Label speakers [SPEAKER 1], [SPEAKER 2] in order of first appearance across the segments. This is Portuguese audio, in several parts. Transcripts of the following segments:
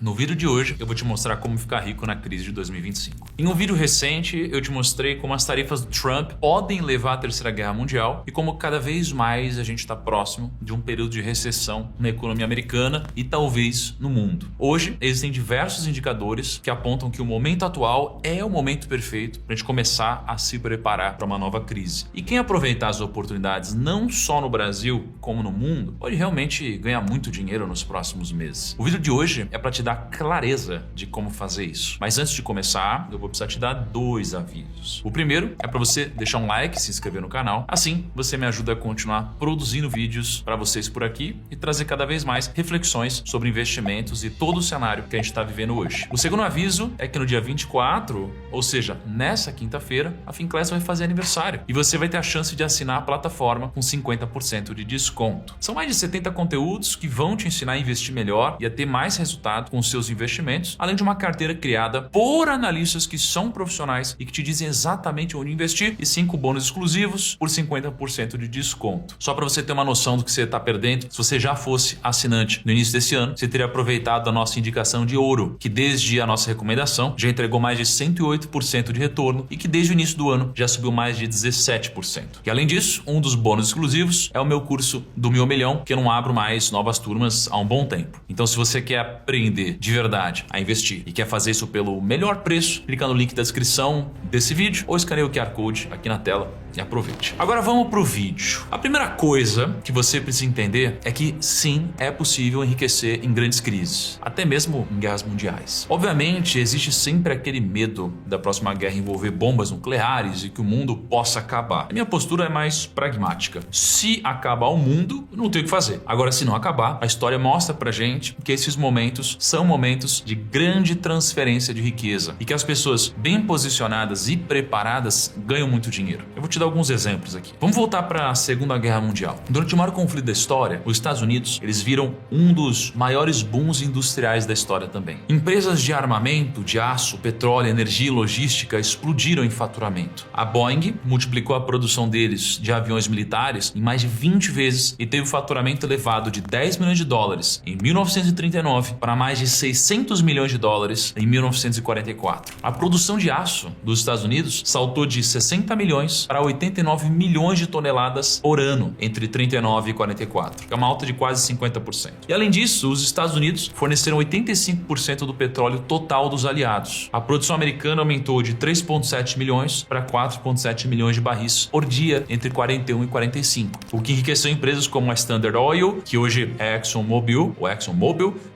[SPEAKER 1] No vídeo de hoje eu vou te mostrar como ficar rico na crise de 2025. Em um vídeo recente eu te mostrei como as tarifas do Trump podem levar à Terceira Guerra Mundial e como cada vez mais a gente está próximo de um período de recessão na economia americana e talvez no mundo. Hoje existem diversos indicadores que apontam que o momento atual é o momento perfeito para a gente começar a se preparar para uma nova crise. E quem aproveitar as oportunidades não só no Brasil como no mundo pode realmente ganhar muito dinheiro nos próximos meses. O vídeo de hoje é para te dar clareza de como fazer isso. Mas antes de começar, eu vou precisar te dar dois avisos. O primeiro é para você deixar um like e se inscrever no canal. Assim, você me ajuda a continuar produzindo vídeos para vocês por aqui e trazer cada vez mais reflexões sobre investimentos e todo o cenário que a gente está vivendo hoje. O segundo aviso é que no dia 24, ou seja, nessa quinta-feira, a Finclass vai fazer aniversário e você vai ter a chance de assinar a plataforma com 50% de desconto. São mais de 70 conteúdos que vão te ensinar a investir melhor e a ter mais resultado com seus investimentos, além de uma carteira criada por analistas que são profissionais e que te dizem exatamente onde investir e 5 bônus exclusivos por 50% de desconto. Só para você ter uma noção do que você está perdendo, se você já fosse assinante no início desse ano, você teria aproveitado a nossa indicação de ouro, que desde a nossa recomendação já entregou mais de 108% de retorno e que desde o início do ano já subiu mais de 17%. E além disso, um dos bônus exclusivos é o meu curso do Mil Milhão, que eu não abro mais novas turmas há um bom tempo. Então se você quer aprender de verdade a investir e quer fazer isso pelo melhor preço, clica no link da descrição desse vídeo ou escaneia o QR Code aqui na tela e aproveite. Agora vamos pro vídeo. A primeira coisa que você precisa entender é que sim, é possível enriquecer em grandes crises, até mesmo em guerras mundiais. Obviamente, existe sempre aquele medo da próxima guerra envolver bombas nucleares e que o mundo possa acabar. A minha postura é mais pragmática. Se acabar o mundo, não tem o que fazer. Agora, se não acabar, a história mostra pra gente que esses momentos são momentos de grande transferência de riqueza e que as pessoas bem posicionadas e preparadas ganham muito dinheiro. Eu vou te dar alguns exemplos aqui. Vamos voltar para a Segunda Guerra Mundial. Durante o maior conflito da história, os Estados Unidos, eles viram um dos maiores booms industriais da história também. Empresas de armamento, de aço, petróleo, energia e logística explodiram em faturamento. A Boeing multiplicou a produção deles de aviões militares em mais de 20 vezes e teve o faturamento elevado de 10 milhões de dólares em 1939 para mais de 600 milhões de dólares em 1944. A produção de aço dos Estados Unidos saltou de 60 milhões para 89 milhões de toneladas por ano entre 39 e 44, que é uma alta de quase 50%. E além disso, os Estados Unidos forneceram 85% do petróleo total dos aliados. A produção americana aumentou de 3,7 milhões para 4,7 milhões de barris por dia entre 41 e 45, o que enriqueceu empresas como a Standard Oil, que hoje é ExxonMobil,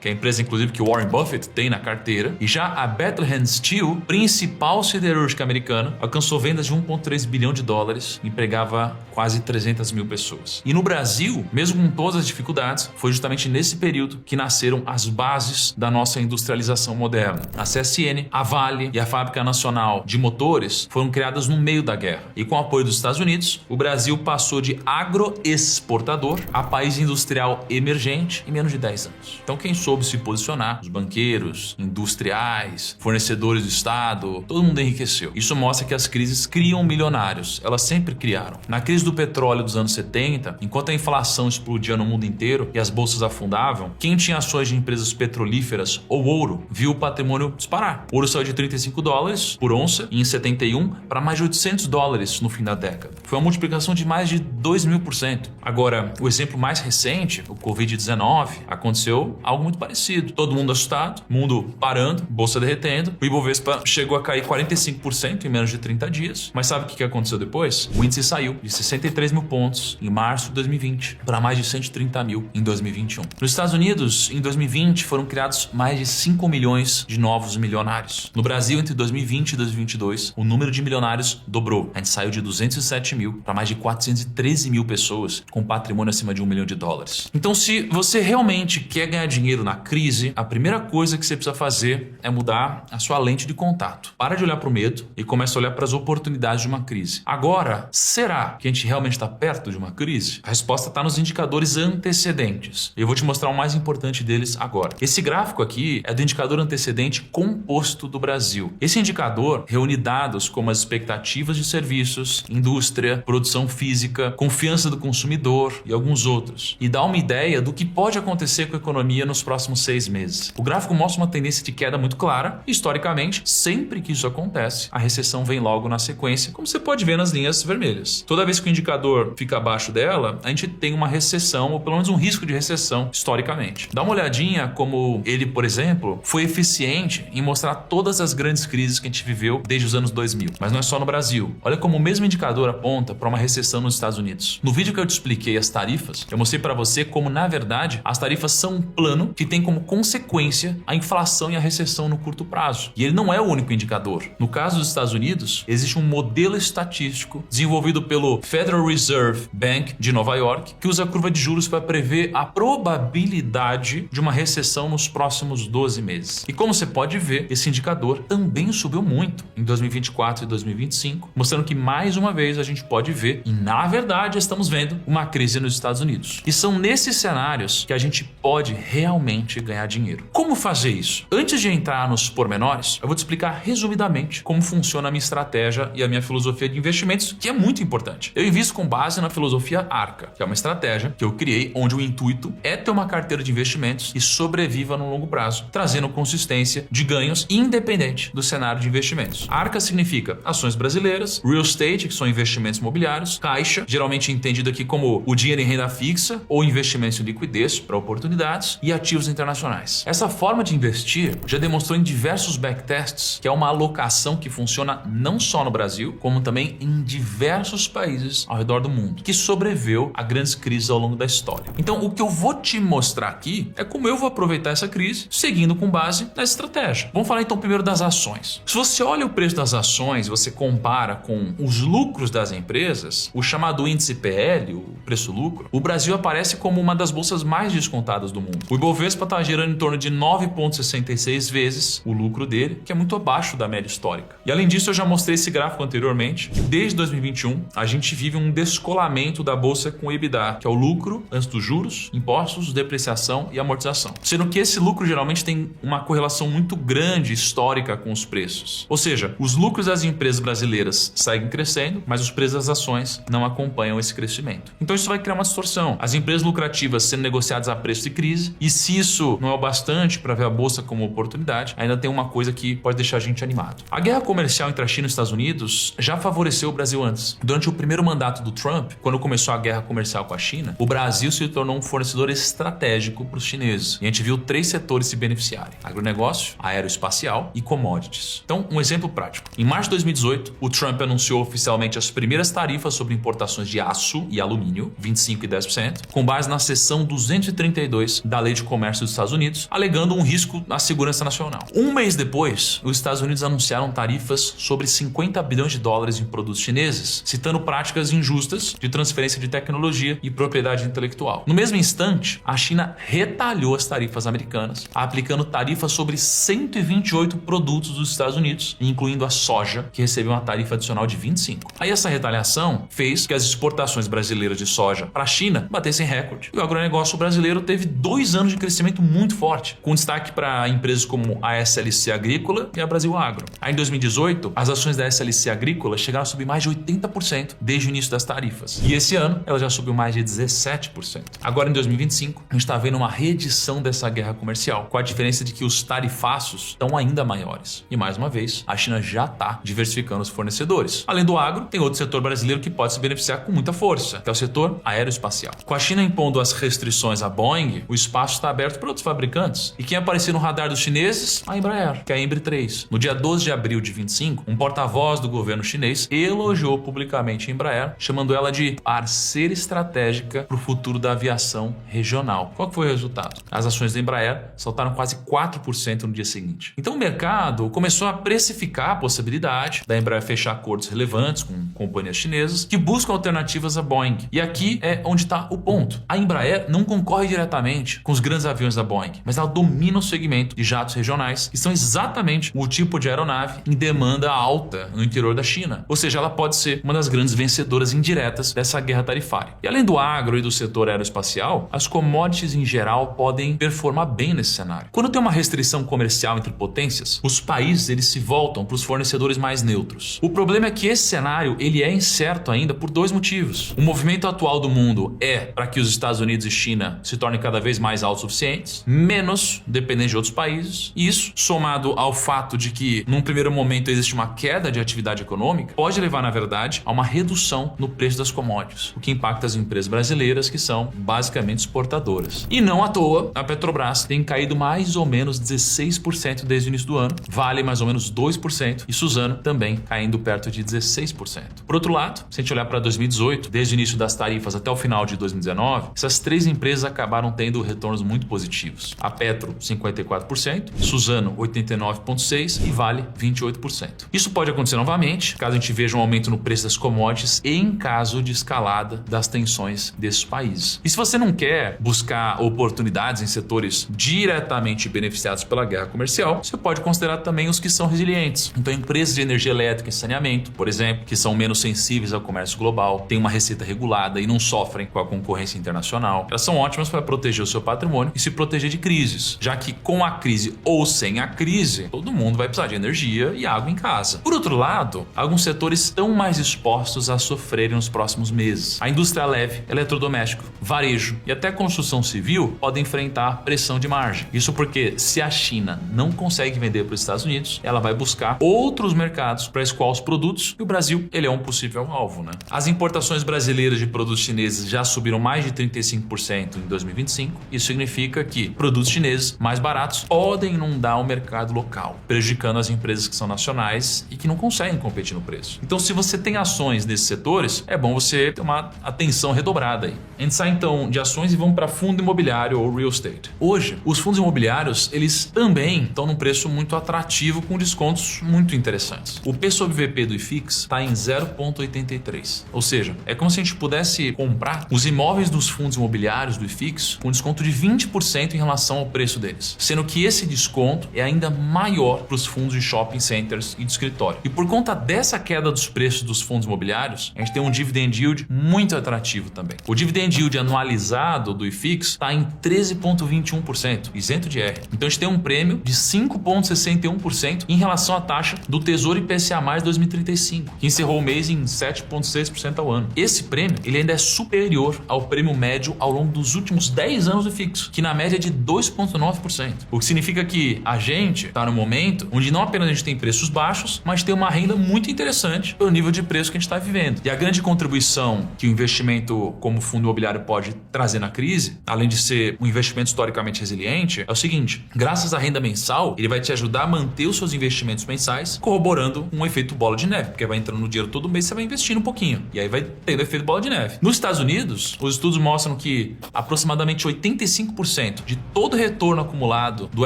[SPEAKER 1] que é a empresa inclusive que o Warren Buffett tem na carteira, e já a Bethlehem Steel, principal siderúrgica americana, alcançou vendas de 1,3 bilhão de dólares e empregava quase 300 mil pessoas. E no Brasil, mesmo com todas as dificuldades, foi justamente nesse período que nasceram as bases da nossa industrialização moderna. A CSN, a Vale e a Fábrica Nacional de Motores foram criadas no meio da guerra. E com o apoio dos Estados Unidos, o Brasil passou de agroexportador a país industrial emergente em menos de 10 anos. Então quem soube se posicionar, os banqueiros, industriais, fornecedores do Estado, todo mundo enriqueceu. Isso mostra que as crises criam milionários, elas sempre criaram. Na crise do petróleo dos anos 70, enquanto a inflação explodia no mundo inteiro e as bolsas afundavam, quem tinha ações de empresas petrolíferas ou ouro viu o patrimônio disparar. O ouro saiu de 35 dólares por onça em 71 para mais de 800 dólares no fim da década. Foi uma multiplicação de mais de 2.000%. Agora, o exemplo mais recente, o Covid-19, aconteceu algo muito parecido. Todo mundo assustado, mundo parando, bolsa derretendo, o Ibovespa chegou a cair 45% em menos de 30 dias. Mas sabe o que aconteceu depois? O índice saiu de 63 mil pontos em março de 2020 para mais de 130 mil em 2021. Nos Estados Unidos, em 2020, foram criados mais de 5 milhões de novos milionários. No Brasil, entre 2020 e 2022, o número de milionários dobrou. A gente saiu de 207 mil para mais de 413 mil pessoas com patrimônio acima de 1 milhão de dólares. Então, se você realmente quer ganhar dinheiro na crise, a primeira coisa que você precisa fazer é mudar a sua lente de contato. Para de olhar para o medo e começa a olhar para as oportunidades de uma crise. Agora, agora, será que a gente realmente está perto de uma crise? A resposta está nos indicadores antecedentes. Eu vou te mostrar o mais importante deles agora. Esse gráfico aqui é do indicador antecedente composto do Brasil. Esse indicador reúne dados como as expectativas de serviços, indústria, produção física, confiança do consumidor e alguns outros. E dá uma ideia do que pode acontecer com a economia nos próximos 6 meses. O gráfico mostra uma tendência de queda muito clara e, historicamente, sempre que isso acontece, a recessão vem logo na sequência, como você pode ver nas linhas vermelhas. Toda vez que o indicador fica abaixo dela, a gente tem uma recessão, ou pelo menos um risco de recessão, historicamente. Dá uma olhadinha como ele, por exemplo, foi eficiente em mostrar todas as grandes crises que a gente viveu desde os anos 2000. Mas não é só no Brasil. Olha como o mesmo indicador aponta para uma recessão nos Estados Unidos. No vídeo que eu te expliquei as tarifas, eu mostrei para você como, na verdade, as tarifas são um plano que tem como consequência a inflação e a recessão no curto prazo. E ele não é o único indicador. No caso dos Estados Unidos, existe um modelo estatístico desenvolvido pelo Federal Reserve Bank de Nova York, que usa a curva de juros para prever a probabilidade de uma recessão nos próximos 12 meses. E como você pode ver, esse indicador também subiu muito em 2024 e 2025, mostrando que mais uma vez a gente pode ver, e na verdade estamos vendo, uma crise nos Estados Unidos. E são nesses cenários que a gente pode realmente ganhar dinheiro. Como fazer isso? Antes de entrar nos pormenores, eu vou te explicar resumidamente como funciona a minha estratégia e a minha filosofia de investimentos, que é muito importante. Eu invisto com base na filosofia ARCA, que é uma estratégia que eu criei onde o intuito é ter uma carteira de investimentos que sobreviva no longo prazo, trazendo consistência de ganhos independente do cenário de investimentos. ARCA significa ações brasileiras, real estate, que são investimentos imobiliários, caixa, geralmente entendido aqui como o dinheiro em renda fixa ou investimentos em liquidez para oportunidades, e ativos internacionais. Essa forma de investir já demonstrou em diversos backtests que é uma alocação que funciona não só no Brasil, como também em diversos países ao redor do mundo, que sobreviveu a grandes crises ao longo da história. Então, o que eu vou te mostrar aqui é como eu vou aproveitar essa crise seguindo com base nessa estratégia. Vamos falar então primeiro das ações. Se você olha o preço das ações, você compara com os lucros das empresas, o chamado índice PL, o preço-lucro, o Brasil aparece como uma das bolsas mais descontadas do mundo. O Ibovespa está gerando em torno de 9,66 vezes o lucro dele, que é muito abaixo da média histórica. E além disso, eu já mostrei esse gráfico anteriormente. Desde 2021, a gente vive um descolamento da bolsa com o EBITDA, que é o lucro antes dos juros, impostos, depreciação e amortização. Sendo que esse lucro geralmente tem uma correlação muito grande histórica com os preços. Ou seja, os lucros das empresas brasileiras seguem crescendo, mas os preços das ações não acompanham esse crescimento. Então isso vai criar uma distorção. As empresas lucrativas sendo negociadas a preço de crise, e se isso não é o bastante para ver a bolsa como oportunidade, ainda tem uma coisa que pode deixar a gente animado. A guerra comercial entre a China e os Estados Unidos já favoreceu o Brasil antes. Durante o primeiro mandato do Trump, quando começou a guerra comercial com a China, o Brasil se tornou um fornecedor estratégico para os chineses. E a gente viu 3 setores se beneficiarem: agronegócio, aeroespacial e commodities. Então, um exemplo prático. Em março de 2018, o Trump anunciou oficialmente as primeiras tarifas sobre importações de aço e alumínio, 25% e 10%, com base na seção 232 da Lei de Comércio dos Estados Unidos, alegando um risco à segurança nacional. Um mês depois, os Estados Unidos anunciaram tarifas sobre 50 bilhões de dólares em produtos chineses, citando práticas injustas de transferência de tecnologia e propriedade intelectual. No mesmo instante, a China retalhou as tarifas americanas, aplicando tarifas sobre 128 produtos dos Estados Unidos, incluindo a soja, que recebeu uma tarifa adicional de 25%. Aí essa retaliação fez que as exportações brasileiras de soja para a China batessem recorde. E o agronegócio brasileiro teve 2 anos de crescimento muito forte, com destaque para empresas como a SLC Agrícola e a Brasil Agro. Aí em 2018, as ações da SLC Agrícola chegaram a subir mais de 80% desde o início das tarifas. E esse ano, ela já subiu mais de 17%. Agora em 2025, a gente está vendo uma reedição dessa guerra comercial, com a diferença de que os tarifaços estão ainda maiores. E mais uma vez, a China já está diversificando os fornecedores. Além do agro, tem outro setor brasileiro que pode se beneficiar com muita força, que é o setor aeroespacial. Com a China impondo as restrições à Boeing, o espaço está aberto para outros fabricantes. E quem apareceu no radar dos chineses? A Embraer, que é a Embraer 3. No dia 12 de abril de 25, um porta-voz do governo chinês elogiou publicamente a Embraer, chamando ela de parceira estratégica para o futuro da aviação regional. Qual que foi o resultado? As ações da Embraer saltaram quase 4% no dia seguinte. Então o mercado começou a precificar a possibilidade da Embraer fechar acordos relevantes com companhias chinesas que buscam alternativas à Boeing. E aqui é onde está o ponto. A Embraer não concorre diretamente com os grandes aviões da Boeing, mas ela domina o segmento de jatos regionais, que são exatamente o tipo de aeronave em demanda alta no interior da China. Ou seja, ela pode pode ser uma das grandes vencedoras indiretas dessa guerra tarifária. E além do agro e do setor aeroespacial, as commodities em geral podem performar bem nesse cenário. Quando tem uma restrição comercial entre potências, os países eles se voltam para os fornecedores mais neutros. O problema é que esse cenário ele é incerto ainda por dois motivos. O movimento atual do mundo é para que os Estados Unidos e China se tornem cada vez mais autossuficientes, menos dependentes de outros países, e isso, somado ao fato de que num primeiro momento existe uma queda de atividade econômica, pode levar, na verdade, a uma redução no preço das commodities, o que impacta as empresas brasileiras que são basicamente exportadoras. E não à toa, a Petrobras tem caído mais ou menos 16% desde o início do ano, Vale mais ou menos 2% e Suzano também caindo perto de 16%. Por outro lado, se a gente olhar para 2018, desde o início das tarifas até o final de 2019, essas três empresas acabaram tendo retornos muito positivos. A Petro, 54%, Suzano, 89,6% e Vale, 28%. Isso pode acontecer novamente, caso a gente veja um aumento no preço das commodities em caso de escalada das tensões desses países. E se você não quer buscar oportunidades em setores diretamente beneficiados pela guerra comercial, você pode considerar também os que são resilientes. Então, empresas de energia elétrica e saneamento, por exemplo, que são menos sensíveis ao comércio global, têm uma receita regulada e não sofrem com a concorrência internacional. Elas são ótimas para proteger o seu patrimônio e se proteger de crises, já que com a crise ou sem a crise, todo mundo vai precisar de energia e água em casa. Por outro lado, alguns setores estão mais expostos a sofrerem nos próximos meses. A indústria leve, eletrodoméstico, varejo e até construção civil podem enfrentar pressão de margem. Isso porque se a China não consegue vender para os Estados Unidos, ela vai buscar outros mercados para escoar os produtos e o Brasil ele é um possível alvo, né? As importações brasileiras de produtos chineses já subiram mais de 35% em 2025. Isso significa que produtos chineses mais baratos podem inundar o mercado local, prejudicando as empresas que são nacionais e que não conseguem competir no preço. Então, se você tem ações nesses setores, é bom você ter uma atenção redobrada aí. A gente sai então de ações e vamos para fundo imobiliário ou real estate. Hoje, os fundos imobiliários eles também estão num preço muito atrativo com descontos muito interessantes. O P sobre VP do IFIX está em 0,83. Ou seja, é como se a gente pudesse comprar os imóveis dos fundos imobiliários do IFIX com desconto de 20% em relação ao preço deles. Sendo que esse desconto é ainda maior para os fundos de shopping centers e de escritório. E por conta dessa queda dos preços dos fundos imobiliários, a gente tem um dividend yield muito atrativo também. O dividend yield anualizado do IFIX está em 13,21%, isento de R. Então a gente tem um prêmio de 5,61% em relação à taxa do Tesouro IPCA+ 2035, que encerrou o mês em 7,6% ao ano. Esse prêmio ele ainda é superior ao prêmio médio ao longo dos últimos 10 anos do IFIX, que na média é de 2,9%. O que significa que a gente está no momento onde não apenas a gente tem preços baixos, mas tem uma renda muito interessante pelo nível de preço que a gente está vivendo. E a grande contribuição que o investimento como fundo imobiliário pode trazer na crise, além de ser um investimento historicamente resiliente, é o seguinte: graças à renda mensal, ele vai te ajudar a manter os seus investimentos mensais, corroborando um efeito bola de neve, porque vai entrando no dinheiro todo mês, você vai investindo um pouquinho, e aí vai tendo efeito bola de neve. Nos Estados Unidos, os estudos mostram que aproximadamente 85% de todo o retorno acumulado do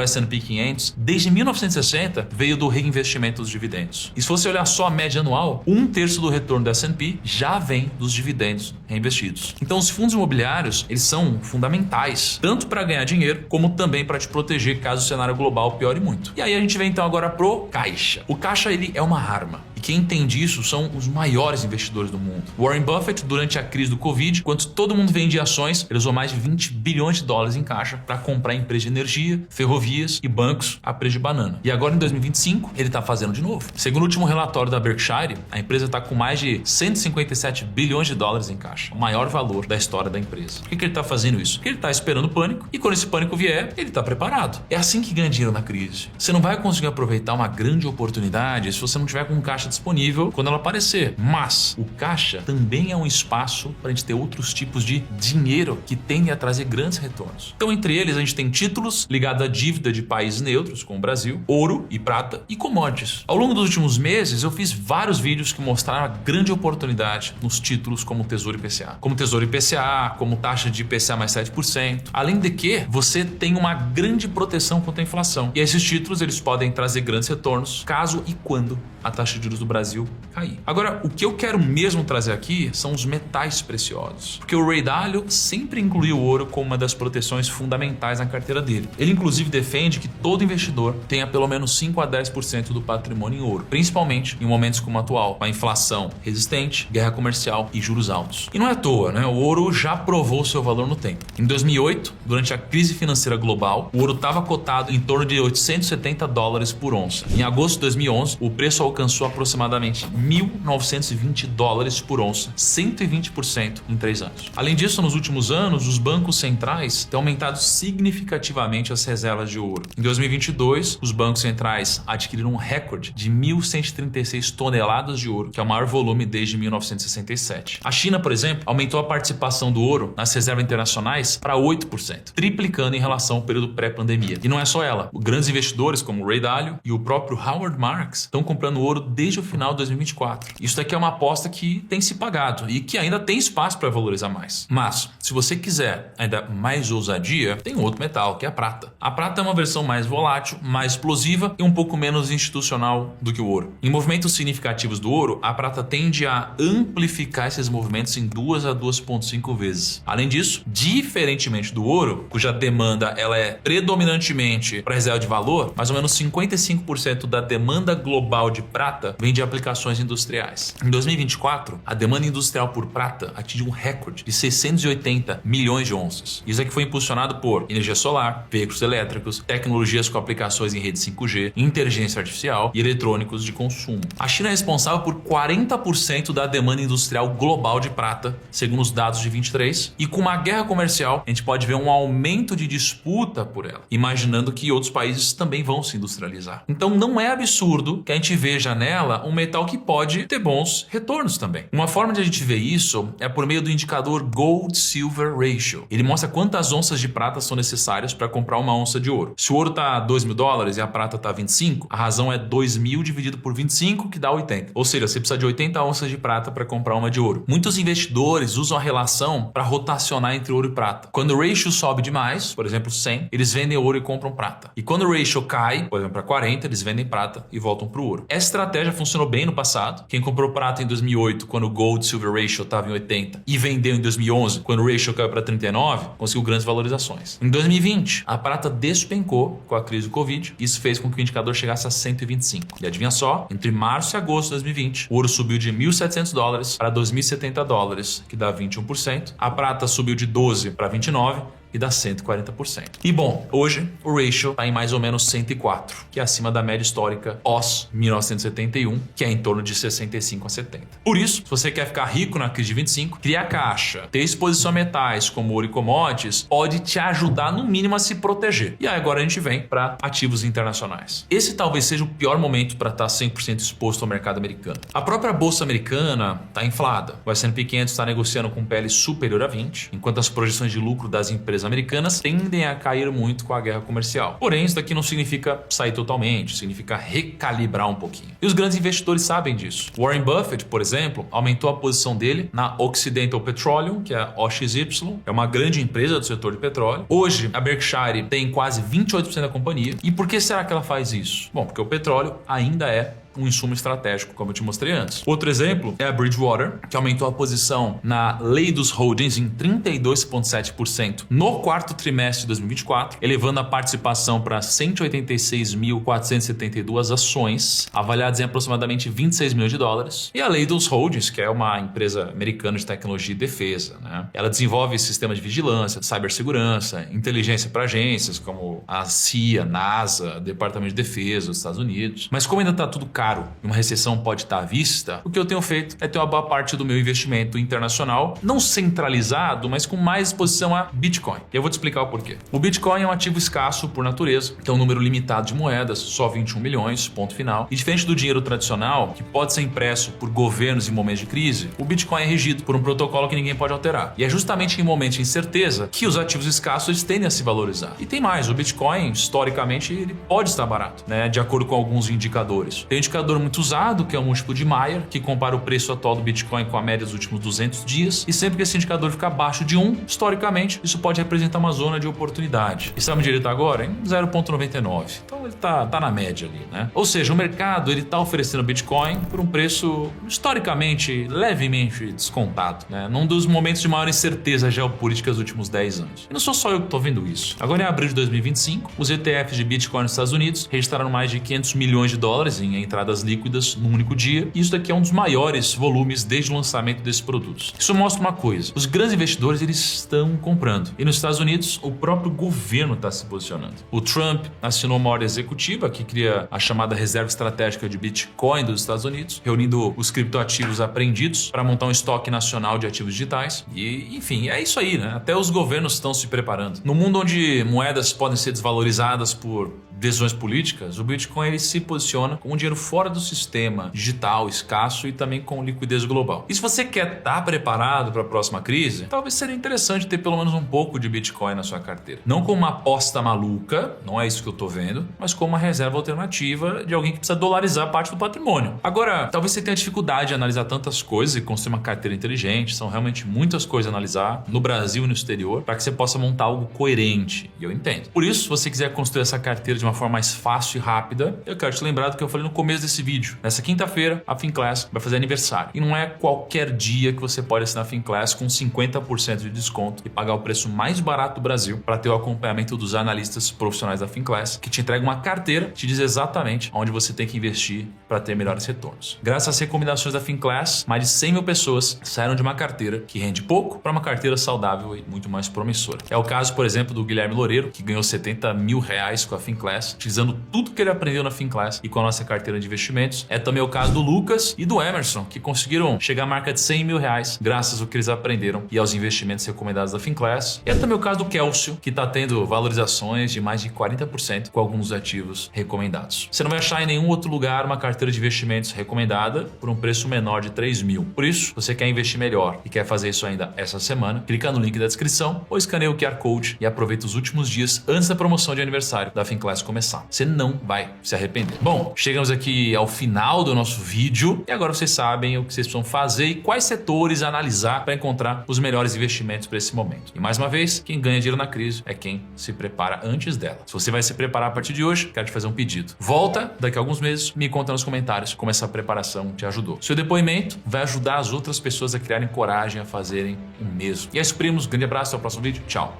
[SPEAKER 1] S&P 500 desde 1960 veio do reinvestimento dos dividendos. E se você olhar só a média anual, 1/3 do retorno do S&P já vem dos dividendos reinvestidos. Então os fundos imobiliários, eles são fundamentais, tanto para ganhar dinheiro, como também para te proteger caso o cenário global piore muito. E aí a gente vem então agora pro caixa. O caixa ele é uma arma. E quem entende isso são os maiores investidores do mundo. Warren Buffett, durante a crise do Covid, enquanto todo mundo vendia ações, ele usou mais de 20 bilhões de dólares em caixa para comprar empresas de energia, ferrovias e bancos a preço de banana. E agora em 2025, ele está fazendo de novo. Segundo o último relatório da Berkshire, a empresa está com mais de 157 bilhões de dólares em caixa, o maior valor da história da empresa. Por que ele está fazendo isso? Porque ele está esperando pânico e quando esse pânico vier, ele está preparado. É assim que ganha dinheiro na crise. Você não vai conseguir aproveitar uma grande oportunidade se você não tiver com um caixa disponível quando ela aparecer. Mas o caixa também é um espaço para a gente ter outros tipos de dinheiro que tendem a trazer grandes retornos. Então, entre eles, a gente tem títulos ligados à dívida de países neutros, como o Brasil, ouro e prata e commodities. Ao longo dos últimos meses, eu fiz vários vídeos que mostraram a grande oportunidade nos títulos como o Tesouro IPCA. Como Tesouro IPCA, como taxa de IPCA mais 7%. Além de que, você tem uma grande proteção contra a inflação. E esses títulos, eles podem trazer grandes retornos, caso e quando a taxa de juros ativos do Brasil cair. Agora, o que eu quero mesmo trazer aqui são os metais preciosos, porque o Ray Dalio sempre incluiu o ouro como uma das proteções fundamentais na carteira dele. Ele inclusive defende que todo investidor tenha pelo menos 5 a 10% do patrimônio em ouro, principalmente em momentos como o atual, com a inflação resistente, guerra comercial e juros altos. E não é à toa, né? O ouro já provou seu valor no tempo. Em 2008, durante a crise financeira global, o ouro estava cotado em torno de $870 por onça. Em agosto de 2011, o preço alcançou aproximadamente $1.920 por onça, 120% em 3 anos. Além disso, nos últimos anos, os bancos centrais têm aumentado significativamente as reservas de ouro. Em 2022, os bancos centrais adquiriram um recorde de 1.136 toneladas de ouro, que é o maior volume desde 1967. A China, por exemplo, aumentou a participação do ouro nas reservas internacionais para 8%, triplicando em relação ao período pré-pandemia. E não é só ela. Grandes investidores como o Ray Dalio e o próprio Howard Marks estão comprando ouro desde o final de 2024. Isso daqui é uma aposta que tem se pagado e que ainda tem espaço para valorizar mais. Mas, se você quiser ainda mais ousadia, tem outro metal, que é a prata. A prata é uma versão mais volátil, mais explosiva e um pouco menos institucional do que o ouro. Em movimentos significativos do ouro, a prata tende a amplificar esses movimentos em 2 a 2,5 vezes. Além disso, diferentemente do ouro, cuja demanda ela é predominantemente para reserva de valor, mais ou menos 55% da demanda global de prata vem de aplicações industriais. Em 2024, a demanda industrial por prata atingiu um recorde de 680 milhões de onças. Isso aqui foi impulsionado por energia solar, veículos elétricos, tecnologias com aplicações em rede 5G, inteligência artificial e eletrônicos de consumo. A China é responsável por 40% da demanda industrial global de prata, segundo os dados de 23, e com uma guerra comercial, a gente pode ver um aumento de disputa por ela, imaginando que outros países também vão se industrializar. Então não é absurdo que a gente veja nela um metal que pode ter bons retornos também. Uma forma de a gente ver isso é por meio do indicador Gold-Silver Ratio. Ele mostra quantas onças de prata são necessárias para comprar uma onça de ouro. Se o ouro está $2.000 e a prata está 25, a razão é 2.000 dividido por 25, que dá 80. Ou seja, você precisa de 80 onças de prata para comprar uma de ouro. Muitos investidores usam a relação para rotacionar entre ouro e prata. Quando o ratio sobe demais, por exemplo 100, eles vendem ouro e compram prata. E quando o ratio cai, por exemplo para 40, eles vendem prata e voltam para o ouro. Essa estratégia funcionou bem no passado. Quem comprou prata em 2008, quando o Gold-Silver Ratio estava em 80, e vendeu em 2011, quando o ratio caiu para 39, conseguiu grandes valorizações. Em 2020, a prata despencou com a crise do Covid. Isso fez com que o indicador chegasse a 125. E adivinha só, entre março e agosto de 2020, o ouro subiu de $1.700 para $2.070, que dá 21%. A prata subiu de 12 para 29, e dá 140%. E bom, hoje o ratio está em mais ou menos 104, que é acima da média histórica pós 1971, que é em torno de 65 a 70. Por isso, se você quer ficar rico na crise de 25, criar caixa, ter exposição a metais como ouro e commodities, pode te ajudar no mínimo a se proteger. E aí agora a gente vem para ativos internacionais. Esse talvez seja o pior momento para estar 100% exposto ao mercado americano. A própria bolsa americana está inflada. O S&P 500 está negociando com PL superior a 20, enquanto as projeções de lucro das empresas americanas tendem a cair muito com a guerra comercial. Porém, isso daqui não significa sair totalmente, significa recalibrar um pouquinho. E os grandes investidores sabem disso. Warren Buffett, por exemplo, aumentou a posição dele na Occidental Petroleum, que é a OXY, é uma grande empresa do setor de petróleo. Hoje, a Berkshire tem quase 28% da companhia. E por que será que ela faz isso? Bom, porque o petróleo ainda é um insumo estratégico, como eu te mostrei antes. Outro exemplo é a Bridgewater, que aumentou a posição na Leidos Holdings em 32,7% no quarto trimestre de 2024, elevando a participação para 186.472 ações, avaliadas em aproximadamente $26 milhões. E a Leidos Holdings, que é uma empresa americana de tecnologia e defesa, né? Ela desenvolve sistemas de vigilância, cibersegurança, inteligência para agências como a CIA, NASA, Departamento de Defesa dos Estados Unidos. Mas como ainda está tudo caro e uma recessão pode estar à vista, o que eu tenho feito é ter uma boa parte do meu investimento internacional, não centralizado, mas com mais exposição a Bitcoin. E eu vou te explicar o porquê. O Bitcoin é um ativo escasso por natureza, tem um número limitado de moedas, só 21 milhões, ponto final. E diferente do dinheiro tradicional, que pode ser impresso por governos em momentos de crise, o Bitcoin é regido por um protocolo que ninguém pode alterar. E é justamente em momentos de incerteza que os ativos escassos eles tendem a se valorizar. E tem mais, o Bitcoin, historicamente, ele pode estar barato, né? De acordo com alguns indicadores. Tem indicador muito usado, que é o múltiplo de Mayer, que compara o preço atual do Bitcoin com a média dos últimos 200 dias. E sempre que esse indicador ficar abaixo de 1, historicamente, isso pode representar uma zona de oportunidade. E sabe onde ele está agora? Em 0,99. Então ele tá na média ali, né? Ou seja, o mercado ele tá oferecendo Bitcoin por um preço historicamente levemente descontado, né? Num dos momentos de maior incerteza geopolítica dos últimos 10 anos. E não sou só eu que tô vendo isso. Agora, em abril de 2025, os ETFs de Bitcoin nos Estados Unidos registraram mais de 500 milhões de dólares em entradas líquidas num único dia. E isso daqui é um dos maiores volumes desde o lançamento desses produtos. Isso mostra uma coisa: os grandes investidores eles estão comprando. E nos Estados Unidos, o próprio governo está se posicionando. O Trump assinou uma ordem executiva que cria a chamada Reserva Estratégica de Bitcoin dos Estados Unidos, reunindo os criptoativos apreendidos para montar um estoque nacional de ativos digitais. E, enfim, é isso aí, né? Até os governos estão se preparando. No mundo onde moedas podem ser desvalorizadas por decisões políticas, o Bitcoin ele se posiciona como um dinheiro fora do sistema digital, escasso e também com liquidez global. E se você quer estar preparado para a próxima crise, talvez seria interessante ter pelo menos um pouco de Bitcoin na sua carteira. Não como uma aposta maluca, não é isso que eu estou vendo, mas como uma reserva alternativa de alguém que precisa dolarizar parte do patrimônio. Agora, talvez você tenha dificuldade de analisar tantas coisas e construir uma carteira inteligente, são realmente muitas coisas a analisar no Brasil e no exterior para que você possa montar algo coerente, e eu entendo. Por isso, se você quiser construir essa carteira de uma forma mais fácil e rápida, eu quero te lembrar do que eu falei no começo desse vídeo. Nessa quinta-feira, a Finclass vai fazer aniversário. E não é qualquer dia que você pode assinar a Finclass com 50% de desconto e pagar o preço mais barato do Brasil para ter o acompanhamento dos analistas profissionais da Finclass, que te entrega uma carteira que te diz exatamente onde você tem que investir para ter melhores retornos. Graças às recomendações da Finclass, mais de 100 mil pessoas saíram de uma carteira que rende pouco para uma carteira saudável e muito mais promissora. É o caso, por exemplo, do Guilherme Loureiro, que ganhou R$70 mil com a Finclass, utilizando tudo que ele aprendeu na Finclass e com a nossa carteira de investimentos. É também o caso do Lucas e do Emerson, que conseguiram chegar à marca de R$100 mil graças ao que eles aprenderam e aos investimentos recomendados da Finclass. E é também o caso do Kelsio, que está tendo valorizações de mais de 40% com alguns ativos recomendados. Você não vai achar em nenhum outro lugar uma carteira de investimentos recomendada por um preço menor de 3 mil. Por isso, se você quer investir melhor e quer fazer isso ainda essa semana, clica no link da descrição ou escaneia o QR Code e aproveita os últimos dias antes da promoção de aniversário da Finclass começar. Você não vai se arrepender. Bom, chegamos aqui ao final do nosso vídeo e agora vocês sabem o que vocês precisam fazer e quais setores analisar para encontrar os melhores investimentos para esse momento. E mais uma vez, quem ganha dinheiro na crise é quem se prepara antes dela. Se você vai se preparar a partir de hoje, quero te fazer um pedido. Volta daqui a alguns meses, me conta nos comentários como essa preparação te ajudou. Seu depoimento vai ajudar as outras pessoas a criarem coragem a fazerem o mesmo. E é isso, primos. Grande abraço, até o próximo vídeo. Tchau.